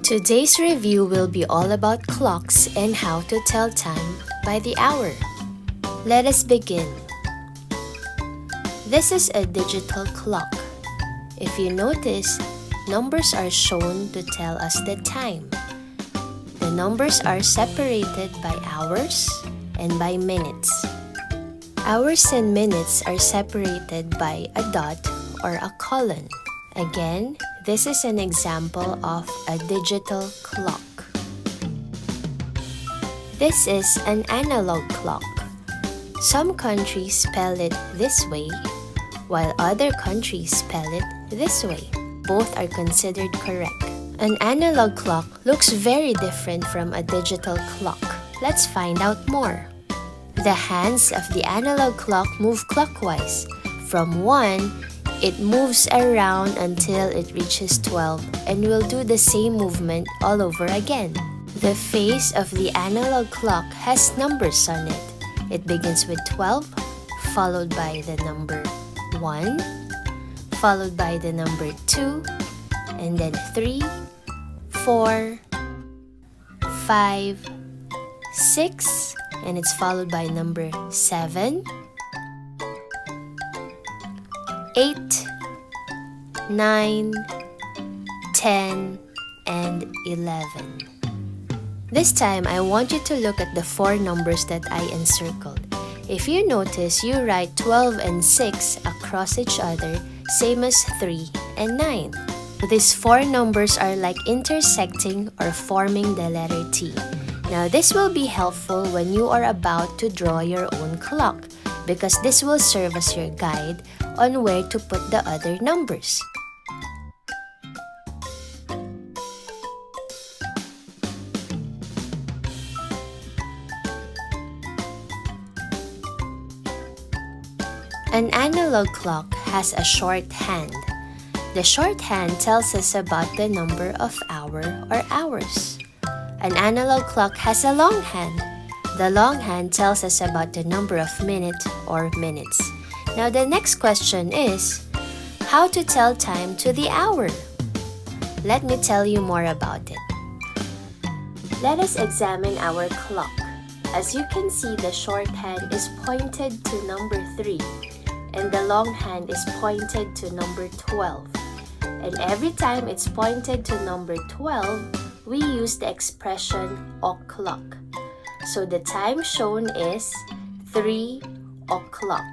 Today's review will be all about clocks and how to tell time by the hour. Let us begin. This is a digital clock. If you notice, numbers are shown to tell us the time. The numbers are separated by hours and by minutes. Hours and minutes are separated by a dot or a colon. Again, this is an example of a digital clock. This is an analog clock. Some countries spell it this way, while other countries spell it this way. Both are considered correct. An analog clock looks very different from a digital clock. Let's find out more. The hands of the analog clock move clockwise. From 1, it moves around until it reaches 12 and will do the same movement all over again. The face of the analog clock has numbers on it. It begins with 12, followed by the number 1, followed by the number 2, and then 3, 4, 5, 6, and it's followed by number 7, 8, 9, 10, and 11. This time, I want you to look at the 4 numbers that I encircled. If you notice, you write 12 and 6 across each other, same as 3 and 9. These 4 numbers are like intersecting or forming the letter T. Now, this will be helpful when you are about to draw your own clock, because this will serve as your guide on where to put the other numbers. An analog clock has a short hand. The short hand tells us about the number of hour or hours. An analog clock has a long hand. The long hand tells us about the number of minute or minutes. Now the next question is, how to tell time to the hour? Let me tell you more about it. Let us examine our clock. As you can see, the short hand is pointed to number 3, and the long hand is pointed to number 12. And every time it's pointed to number 12, we use the expression o'clock. So the time shown is 3 o'clock.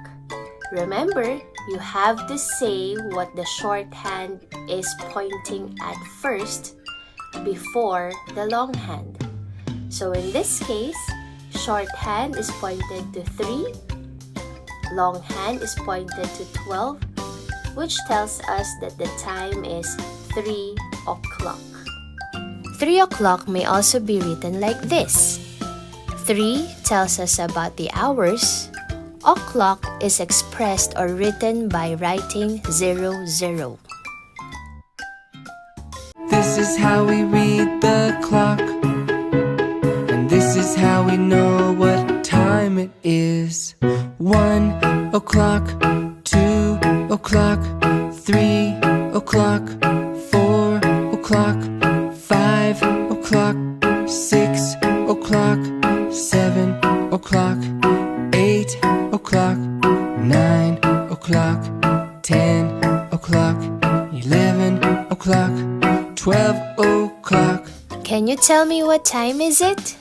Remember, you have to say what the shorthand is pointing at first before the long hand. So in this case, shorthand is pointed to 3, long hand is pointed to 12, which tells us that the time is 3 o'clock. 3 o'clock may also be written like this. 3 tells us about the hours. O'clock is expressed or written by writing 00. This is how we read the clock, and this is how we know what time it is. 1 o'clock, 2 o'clock, 3 o'clock, 4 o'clock, 5 o'clock, 6 o'clock, 7 o'clock, 8 o'clock, 9 o'clock, 10 o'clock, 11 o'clock, 12 o'clock. Can you tell me what time is it?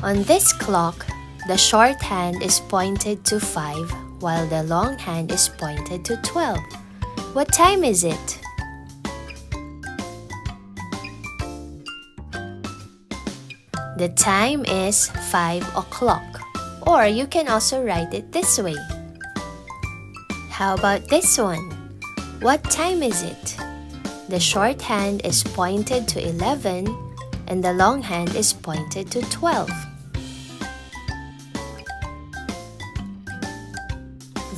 On this clock, the short hand is pointed to 5, while the long hand is pointed to 12. What time is it? The time is 5 o'clock, or you can also write it this way. How about this one? What time is it? The short hand is pointed to 11, and the long hand is pointed to 12.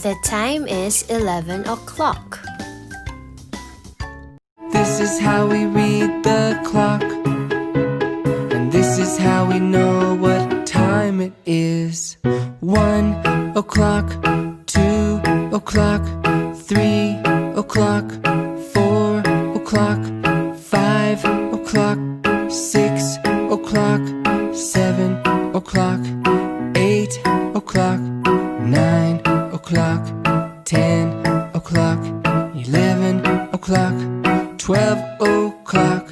The time is 11 o'clock. This is how we read the clock, and this is how we know what time it is. 1 o'clock, 2 o'clock, 3 o'clock, 4 o'clock, 5 o'clock. o'clock, 8 o'clock, 9 o'clock, 10 o'clock, 11 o'clock, 12 o'clock,